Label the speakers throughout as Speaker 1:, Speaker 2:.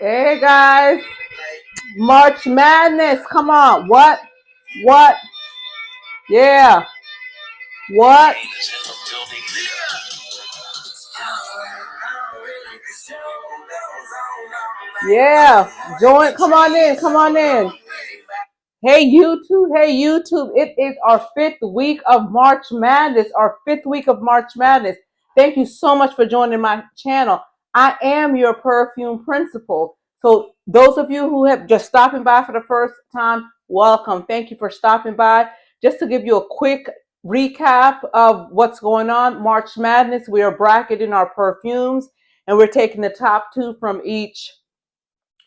Speaker 1: Hey guys, March Madness. Come on. What? What? Yeah. What? Yeah. Join. Come on in. Come on in. Hey YouTube, hey YouTube. It is our fifth week of March Madness, our fifth week of March Madness. Thank you so much for joining my channel. I am your perfume principal. So those of you who have just stopping by for the first time, welcome. Thank you for stopping by. Just to give you a quick recap of what's going on, March Madness, we are bracketing our perfumes and we're taking the top two from each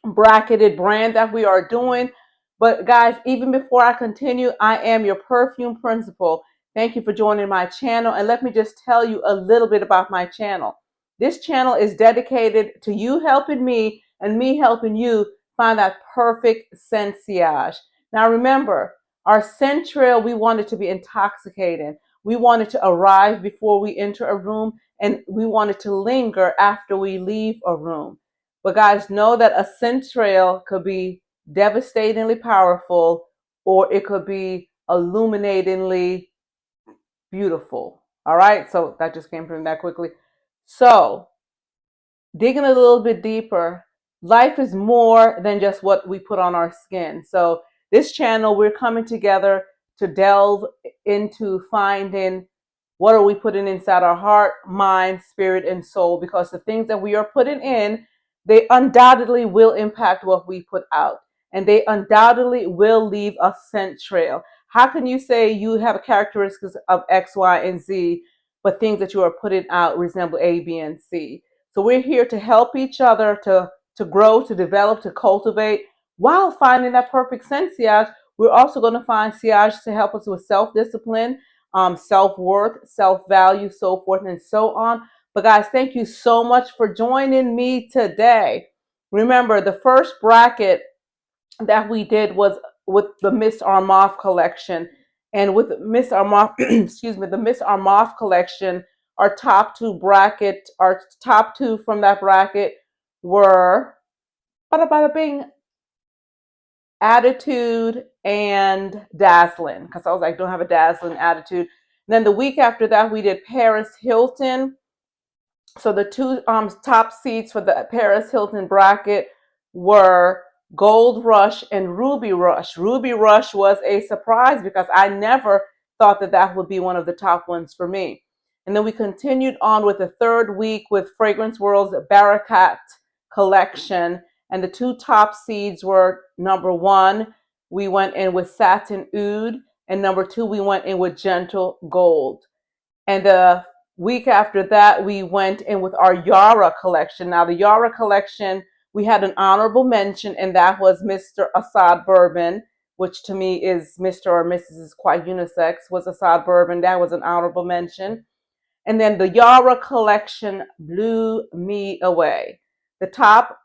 Speaker 1: bracketed brand that we are doing. But guys, even before I continue, I am your perfume principal. Thank you for joining my channel. And let me just tell you a little bit about my channel. This channel is dedicated to you helping me and me helping you find that perfect sensation. Now remember, our scent trail, we want it to be intoxicating. We want it to arrive before we enter a room, and we want it to linger after we leave a room. But guys, know that a scent trail could be devastatingly powerful, or it could be illuminatingly beautiful. All right, so that just came from that quickly. So, digging a little bit deeper, life is more than just what we put on our skin. So, this channel, we're coming together to delve into finding what are we putting inside our heart, mind, spirit, and soul, because the things that we are putting in, they undoubtedly will impact what we put out, and they undoubtedly will leave a scent trail. How can you say you have characteristics of X, Y, and Z, but things that you are putting out resemble A, B, and C? So we're here to help each other to grow, to develop, to cultivate while finding that perfect scent sillage. We're also going to find sillage to help us with self-discipline, self-worth, self-value, so forth and so on. But guys, thank you so much for joining me today. Remember, the first bracket that we did was with the Miss Armaf collection. And with Miss Armaf, excuse me, the Miss Armaf collection, our top two from that bracket were bada bada bing, attitude and dazzling. Because I was like, don't have a dazzling attitude. And then the week after that, we did Paris Hilton. So the two top seeds for the Paris Hilton bracket were Gold Rush and Ruby Rush. Ruby Rush was a surprise because I never thought that that would be one of the top ones for me. And then we continued on with the third week with Fragrance World's Barakat collection. And the two top seeds were number one, we went in with Satin Oud, and number two, we went in with Gentle Gold. And the week after that, we went in with our Yara collection. Now, the Yara collection, we had an honorable mention, and that was Mr. Assad Bourbon, which to me is Mr. or Mrs. is quite unisex, was Assad Bourbon. That was an honorable mention. And then the Yara collection blew me away. The top,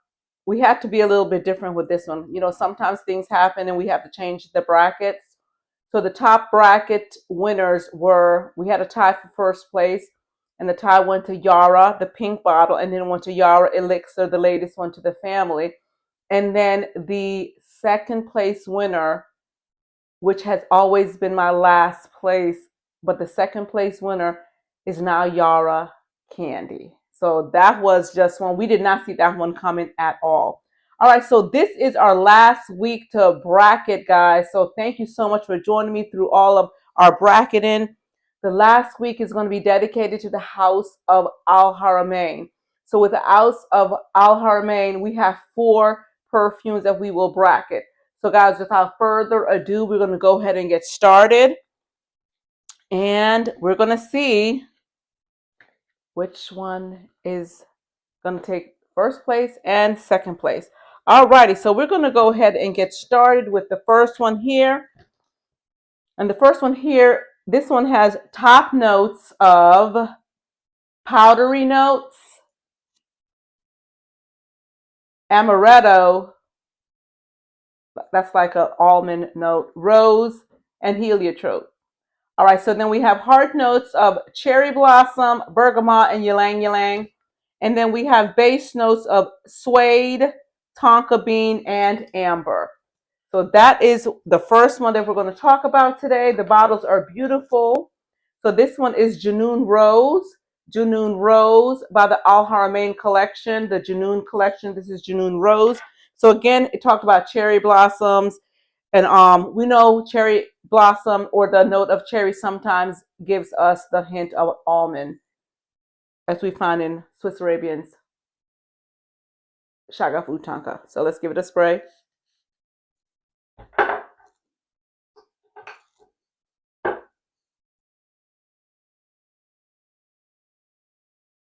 Speaker 1: we had to be a little bit different with this one. You know, sometimes things happen and we have to change the brackets. So the top bracket winners were, we had a tie for first place, and the tie went to Yara, the pink bottle, and then went to Yara Elixir, the latest one to the family. And then the second place winner, which has always been my last place, but the second place winner is now Yara Candy. So that was just one. We did not see that one coming at all. All right, so this is our last week to bracket, guys. So thank you so much for joining me through all of our bracketing. The last week is going to be dedicated to the House of Al Haramain. So with the House of Al Haramain, we have 4 perfumes that we will bracket. So guys, without further ado, we're going to go ahead and get started. And we're going to see which one is going to take first place and second place. Alrighty, so we're going to go ahead and get started with the first one here. And the first one here, this one has top notes of powdery notes, amaretto, that's like an almond note, rose, and heliotrope. All right, so then we have heart notes of cherry blossom, bergamot, and ylang ylang. And then we have base notes of suede, tonka bean, and amber. So that is the first one that we're going to talk about today. The bottles are beautiful. So this one is Junoon Rose by the Al Haramain collection, the Junoon collection. This is Junoon Rose. So again, it talked about cherry blossoms, and we know cherry blossom or the note of cherry sometimes gives us the hint of almond, as we find in Swiss Arabian's Shagaf Utanka. So let's give it a spray.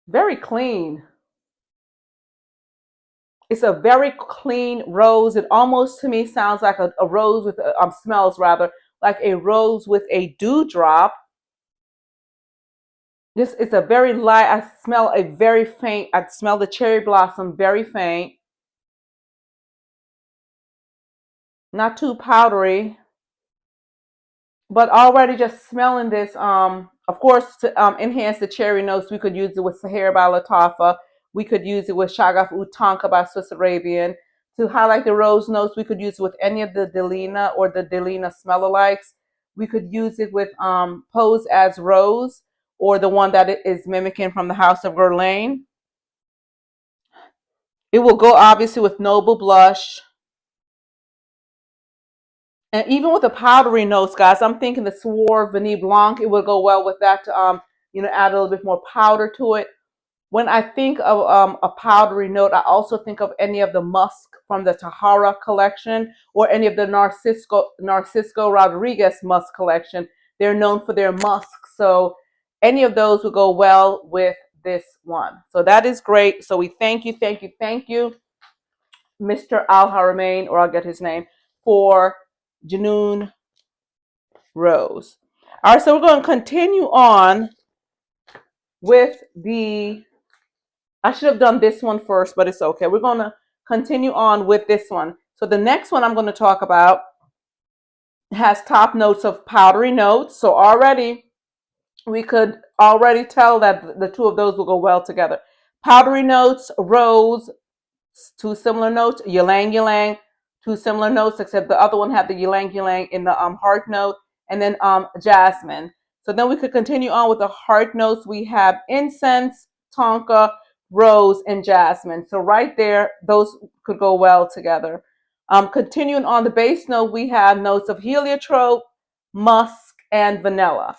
Speaker 1: Very clean. It's a very clean rose. It almost to me sounds like a rose with smells rather like a rose with a dewdrop. This is a very light. I smell a very faint. I smell the cherry blossom very faint. Not too powdery, but already just smelling this. Of course, to enhance the cherry notes, we could use it with Sahara by Latafa. We could use it with Shagaf Utanka by Swiss Arabian. To highlight the rose notes, we could use it with any of the Delina or the Delina smell-alikes. We could use it with Pose as Rose, or the one that it is mimicking from the House of Guerlain. It will go obviously with Noble Blush. And even with the powdery notes, guys, I'm thinking the Swore Vanille Blanc, it would go well with that to, add a little bit more powder to it. When I think of a powdery note, I also think of any of the musk from the Tahara collection or any of the Narcisco Rodriguez musk collection. They're known for their musk. So any of those would go well with this one. So that is great. So we thank you, Mr. Al Haramain, or I'll get his name, for Junoon Rose. All right, so we're going to continue on with I should have done this one first, but it's okay. We're going to continue on with this one. So the next one I'm going to talk about has top notes of powdery notes. So already we could already tell that the two of those will go well together. Powdery notes, rose, two similar notes, ylang ylang, two similar notes, except the other one had the ylang ylang in the heart note, and then jasmine. So then we could continue on with the heart notes. We have incense, tonka, rose, and jasmine. So right there, those could go well together. Continuing on the base note, we have notes of heliotrope, musk, and vanilla.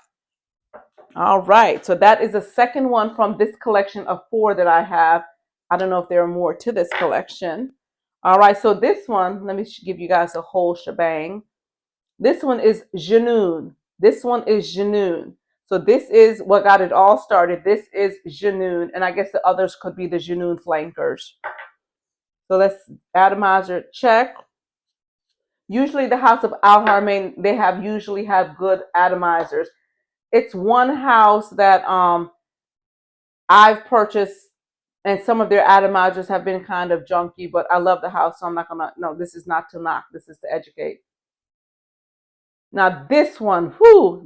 Speaker 1: All right, so that is the second one from this collection of 4 that I have. I don't know if there are more to this collection. All right, so this one, let me give you guys a whole shebang. This one is Junoon. This one is Junoon. So this is what got it all started. This is Junoon, and I guess the others could be the Junoon flankers. So let's atomizer check. Usually the House of Al Haramain, they usually have good atomizers. It's one house that I've purchased, and some of their atomizers have been kind of junky, but I love the house, so I'm not gonna. No, this is not to knock. This is to educate. Now this one,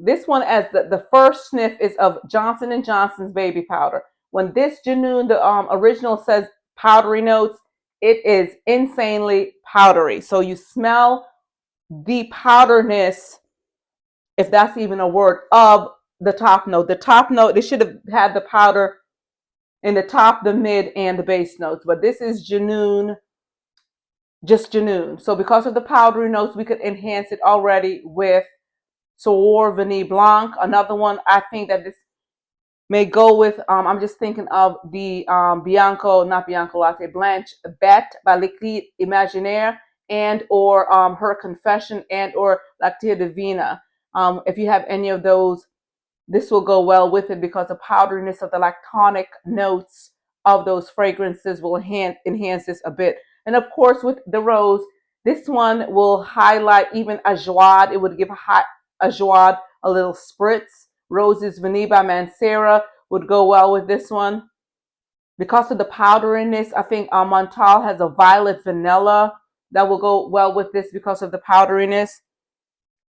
Speaker 1: this one as the first sniff is of Johnson & Johnson's baby powder. When this Junoon, the original says powdery notes, it is insanely powdery. So you smell the powderness, if that's even a word, of the top note. The top note, they should have had the powder in the top, the mid, and the base notes. But this is Junoon, just Junoon. So because of the powdery notes, we could enhance it already with Sour Vanille Blanc. Another one, I think that this may go with, I'm just thinking of the not Bianco Latte, Blanche Bête by Liquide Imaginaire, and or Her Confession, and or Lactea Divina. If you have any of those, this will go well with it because the powderiness of the lactonic notes of those fragrances will enhance this a bit. And of course, with the rose, this one will highlight even a joie. It would give a joie a little spritz. Roses Vanille by Mancera would go well with this one. Because of the powderiness, I think Montal has a violet vanilla that will go well with this because of the powderiness.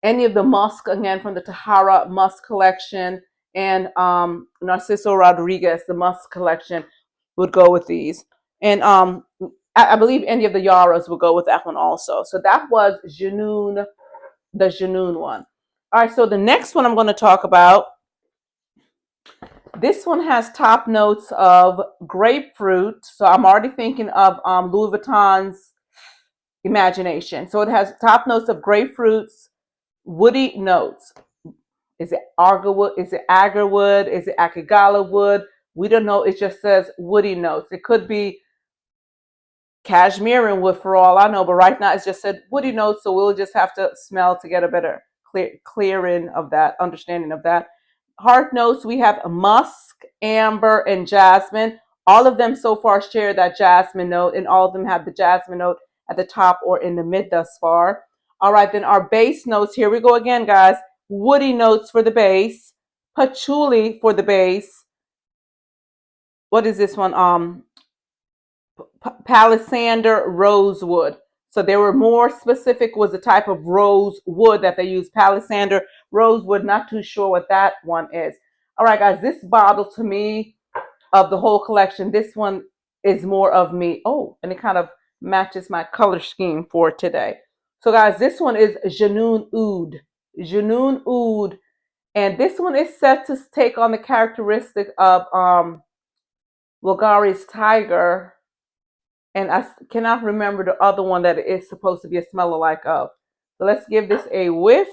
Speaker 1: Any of the musk, again, from the Tahara musk collection, and Narciso Rodriguez, the musk collection, would go with these. And I believe any of the Yaras will go with that one also. So that was Junoon, the Junoon one. All right, so the next one I'm going to talk about, this one has top notes of grapefruit. So I'm already thinking of Louis Vuitton's Imagination. So it has top notes of grapefruits, woody notes. Is it agarwood? Is it agarwood? Is it akigala wood? We don't know. It just says woody notes. It could be cashmere wood for all I know, but right now it's just said woody notes, so we'll just have to smell to get a better clearing of that, understanding of that. Heart notes, we have musk, amber, and jasmine. All of them so far share that jasmine note, and all of them have the jasmine note at the top or in the mid thus far. All right, then our base notes, here we go again, guys. Woody notes for the base, patchouli for the base. What is this one? Palisander rosewood. So they were more specific, was the type of rosewood that they used. Palisander rosewood, not too sure what that one is. All right, guys, this bottle to me of the whole collection, this one is more of me. Oh, and it kind of matches my color scheme for today. So guys, this one is Junoon Oud. Junoon Oud. And this one is set to take on the characteristic of Bulgari's tiger, and I cannot remember the other one that it is supposed to be a smell alike of. So let's give this a whiff.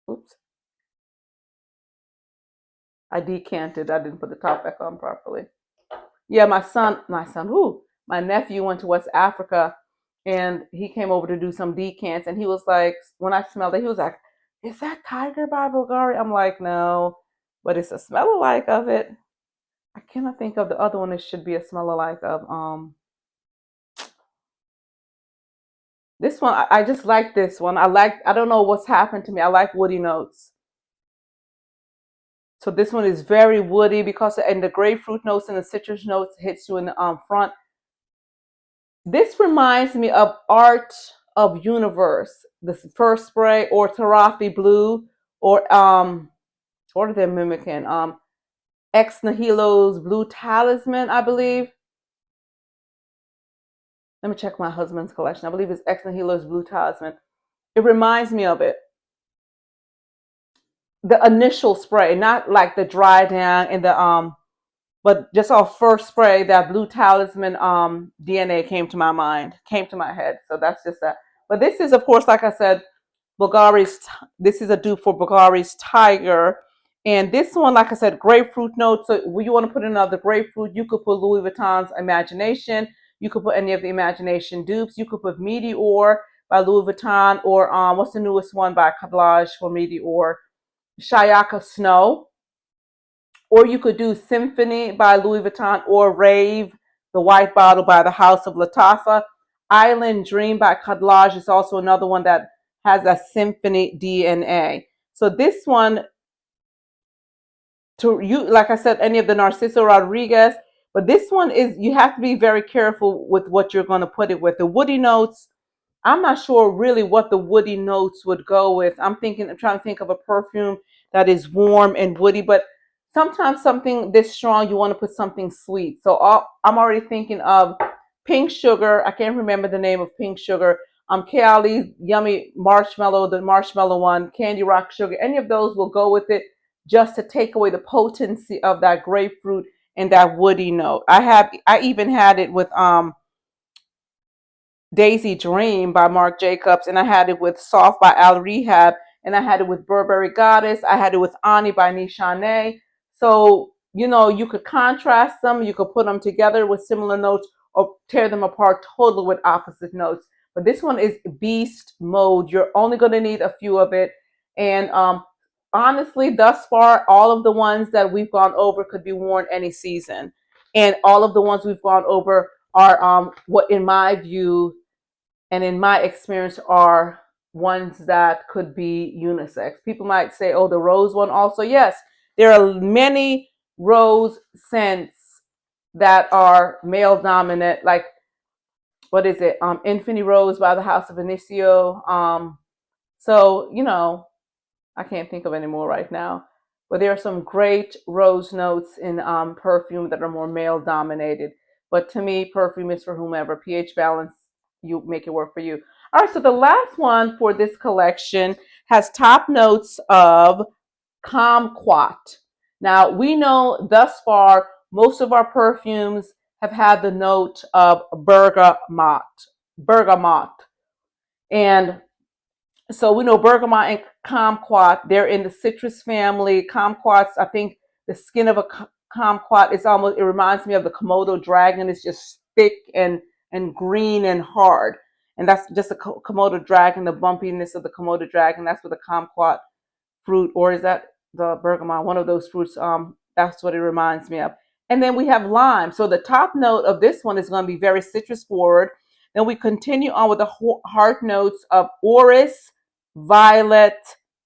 Speaker 1: Oops, I decanted. I didn't put the top back on properly. Yeah, my nephew went to West Africa and he came over to do some decants, and he was like, when I smelled it, he was like, "Is that Tiger by Bulgari?" I'm like, "No, but it's a smell alike of it." I cannot think of the other one it should be a smell alike of. This one, I just like this one. I don't know what's happened to me. I like woody notes. So this one is very woody because, and the grapefruit notes and the citrus notes hits you in the front. This reminds me of Art of Universe, the first spray, or Tarafi Blue, or what are they mimicking? Ex Nihilo's Blue Talisman, I believe. Let me check my husband's collection. I believe it's Ex Nihilo's Blue Talisman. It reminds me of it. The initial spray, not like the dry down and the but just our first spray, that Blue Talisman DNA came to my mind, came to my head. So that's just that. But this is, of course, like I said, Bulgari's. This is a dupe for Bulgari's Tiger, and this one, like I said, grapefruit notes. So when you want to put in another grapefruit, you could put Louis Vuitton's Imagination. You could put any of the Imagination dupes. You could put Meteor by Louis Vuitton, or what's the newest one by Kadlaj for Meteor? Shayaka Snow, or you could do Symphony by Louis Vuitton, or Rave, the white bottle by the House of Lattafa. Island Dream by Kadlaj is also another one that has a symphony DNA. So this one, to you, like I said, any of the Narciso Rodriguez, but this one is, you have to be very careful with what you're going to put it with. The woody notes, I'm not sure really what the woody notes would go with. I'm trying to think of a perfume that is warm and woody, but sometimes something this strong, you want to put something sweet. So I'm already thinking of Pink Sugar. I can't remember the name of Pink Sugar. Kayali Yummy Marshmallow, the marshmallow one, Candy Rock Sugar. Any of those will go with it, just to take away the potency of that grapefruit and that woody note. I even had it with Daisy Dream by Marc Jacobs, and I had it with Soft by Al Rehab, and I had it with Burberry Goddess. I had it with Ani by Nishane. So, you could contrast them, you could put them together with similar notes, or tear them apart totally with opposite notes. But this one is beast mode. You're only going to need a few of it. And honestly, thus far, all of the ones that we've gone over could be worn any season. And all of the ones we've gone over are, what in my view, and in my experience, are ones that could be unisex. People might say, oh, the rose one also. Yes, there are many rose scents that are male dominant, like, what is it? Infinity Rose by the House of Vinicio. So, I can't think of any more right now. But there are some great rose notes in perfume that are more male dominated. But to me, perfume is for whomever. pH balance, you make it work for you. All right, so the last one for this collection has top notes of kumquat. Now, we know thus far most of our perfumes have had the note of bergamot. Bergamot. And so we know bergamot and kumquat, they're in the citrus family. Kumquats, I think the skin of a kumquat is almost, it reminds me of the Komodo dragon. It's just thick and green and hard. And that's just a Komodo dragon, the bumpiness of the Komodo dragon. That's what the kumquat fruit, or is that the bergamot? One of those fruits. That's what it reminds me of. And then we have lime. So the top note of this one is going to be very citrus forward. Then we continue on with the heart notes of orris, violet,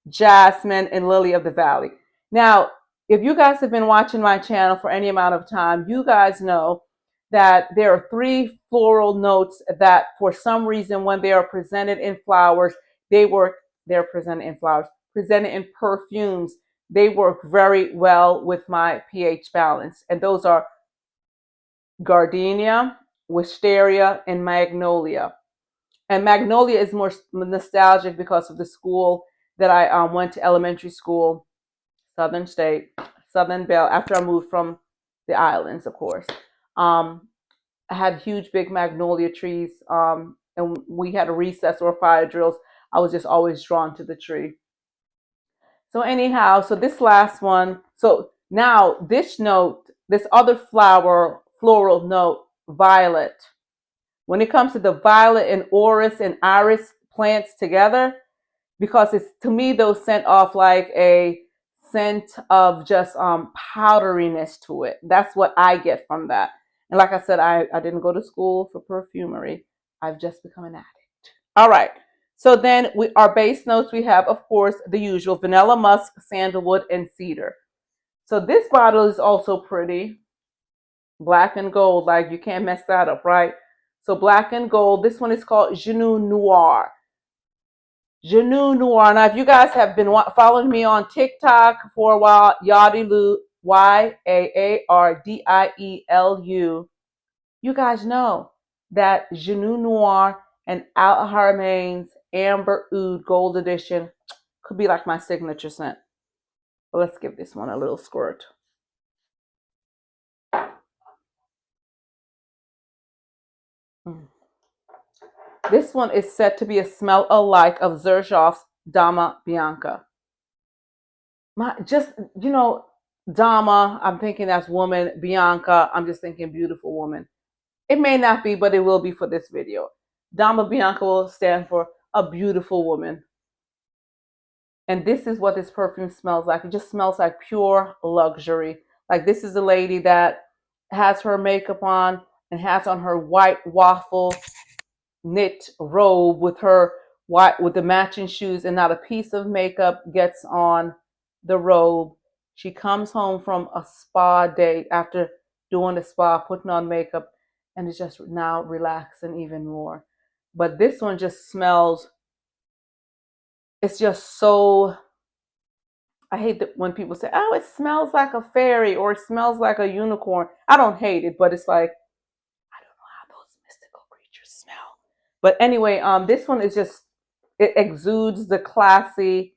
Speaker 1: jasmine, and lily of the valley. Now, if you guys have been watching my channel for any amount of time, you guys know that there are three floral notes that for some reason when they are presented in flowers, they're presented in flowers, presented in perfumes, they work very well with my pH balance. And those are gardenia, wisteria, and magnolia. And magnolia is more nostalgic because of the school that I went to, elementary school, Southern State, Southern Belle, after I moved from the islands, of course. I had huge, big magnolia trees, and we had a recess or fire drills. I was just always drawn to the tree. So anyhow, so this last one, so now this note, this other floral note, violet. When it comes to the violet and orris and iris plants together, because it's, to me, those scent off like a scent of just powderiness to it. That's what I get from that. And like I said, I didn't go to school for perfumery. I've just become an addict. All right. So then our base notes, we have, of course, the usual vanilla, musk, sandalwood, and cedar. So this bottle is also pretty. Black and gold, like you can't mess that up, right? So black and gold. This one is called Junoon Noir. Junoon Noir. Now, if you guys have been following me on TikTok for a while, Yadilu, Yaardielu, you guys know that Junoon Noir and Al Haramain's Amber Oud Gold Edition could be like my signature scent. But let's give this one a little squirt. Mm. This one is said to be a smell alike of Xerjoff's Dama Bianca. Just, Dama, I'm thinking that's woman. Bianca, I'm just thinking beautiful woman. It may not be, but it will be for this video. Dama Bianca will stand for a beautiful woman. And this is what this perfume smells like. It just smells like pure luxury. Like, this is a lady that has her makeup on and has on her white waffle knit robe with her white, with the matching shoes, and not a piece of makeup gets on the robe. She comes home from a spa date after doing the spa, putting on makeup, and is just now relaxing even more. But this one just smells, it's just so, I hate that when people say, oh, it smells like a fairy or it smells like a unicorn. I don't hate it, but it's like, I don't know how those mystical creatures smell. But anyway, this one is just, it exudes the classy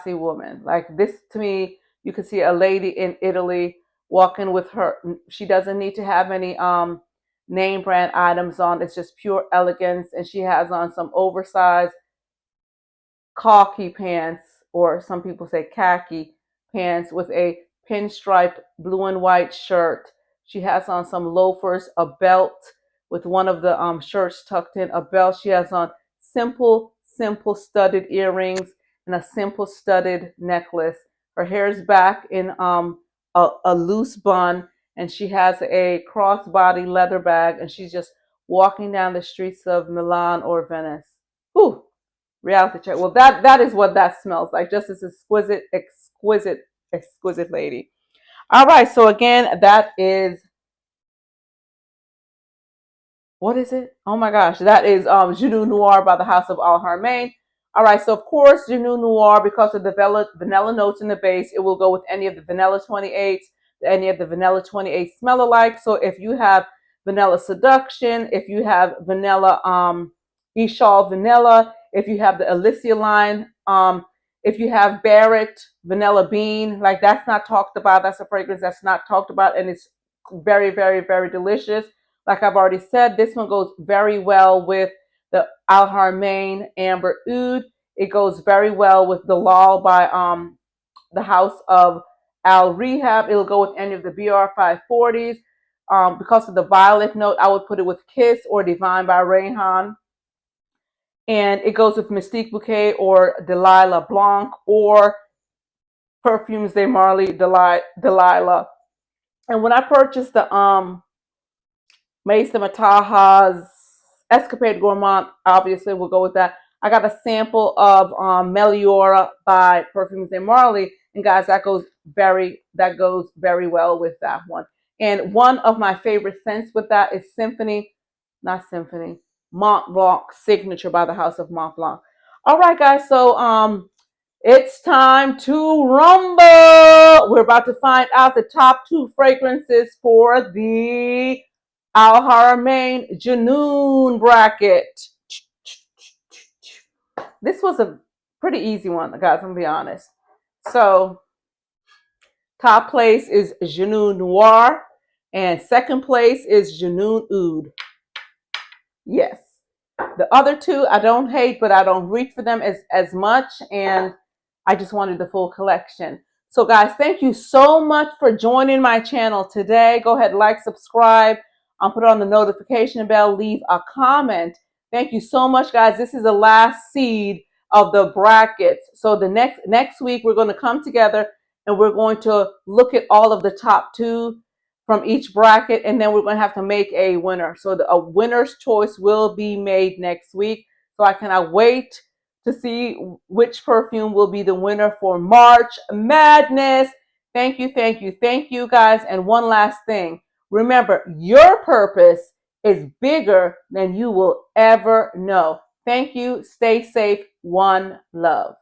Speaker 1: woman. Like, this, to me, you can see a lady in Italy walking with her. She doesn't need to have any name brand items on. It's just pure elegance, and she has on some oversized khaki pants, or some people say khaki pants, with a pinstripe blue and white shirt. She has on some loafers, a belt with one of the shirts tucked in, a belt. She has on simple studded earrings and a simple studded necklace. Her hair is back in a loose bun, and she has a crossbody leather bag, and she's just walking down the streets of Milan or Venice. Whew, reality check. Well, that is what that smells like. Just this exquisite lady. All right. So again, that is, what is it? Oh my gosh, that is Junoon Noir by the House of Al Haramain. All right, so of course, Junoon Noir, because of the vanilla notes in the base, it will go with any of the vanilla 28s, any of the vanilla 28 smell alike. So if you have vanilla seduction, if you have vanilla Ishal vanilla, if you have the Alicia line, if you have Barrett vanilla bean, like that's not talked about. That's a fragrance that's not talked about, and it's very, very, very delicious. Like I've already said, this one goes very well with the Al Haramain Amber Oud. It goes very well with the Lal by the House of Al Rehab. It'll go with any of the BR 540s. Because of the violet note, I would put it with Kiss or Divine by Rayhan. And it goes with Mystique Bouquet or Delilah Blanc or Perfumes de Marley Delilah. And when I purchased the Mason Mataha's Escapade Gourmand, obviously we'll go with that. I got a sample of Meliora by Perfumes de Marley, and guys, that goes very well with that one. And one of my favorite scents with that is Mont Blanc Signature by the House of Mont Blanc. All right, guys, so it's time to rumble. We're about to find out the top 2 fragrances for the Al Haramain Junoon bracket. This was a pretty easy one, guys, I'm gonna be honest. So, top place is Junoon Noir, and second place is Junoon Oud. Yes. The other 2 I don't hate, but I don't reach for them as much, and I just wanted the full collection. So guys, thank you so much for joining my channel today. Go ahead, like, subscribe, put on the notification bell, leave a comment. Thank you so much, guys. This is the last seed of the brackets. So the next week we're going to come together and we're going to look at all of the top 2 from each bracket, and then we're going to have to make a winner. So a winner's choice will be made next week. So I cannot wait to see which perfume will be the winner for March Madness. Thank you, thank you, thank you, guys. And one last thing. Remember, your purpose is bigger than you will ever know. Thank you. Stay safe. One love.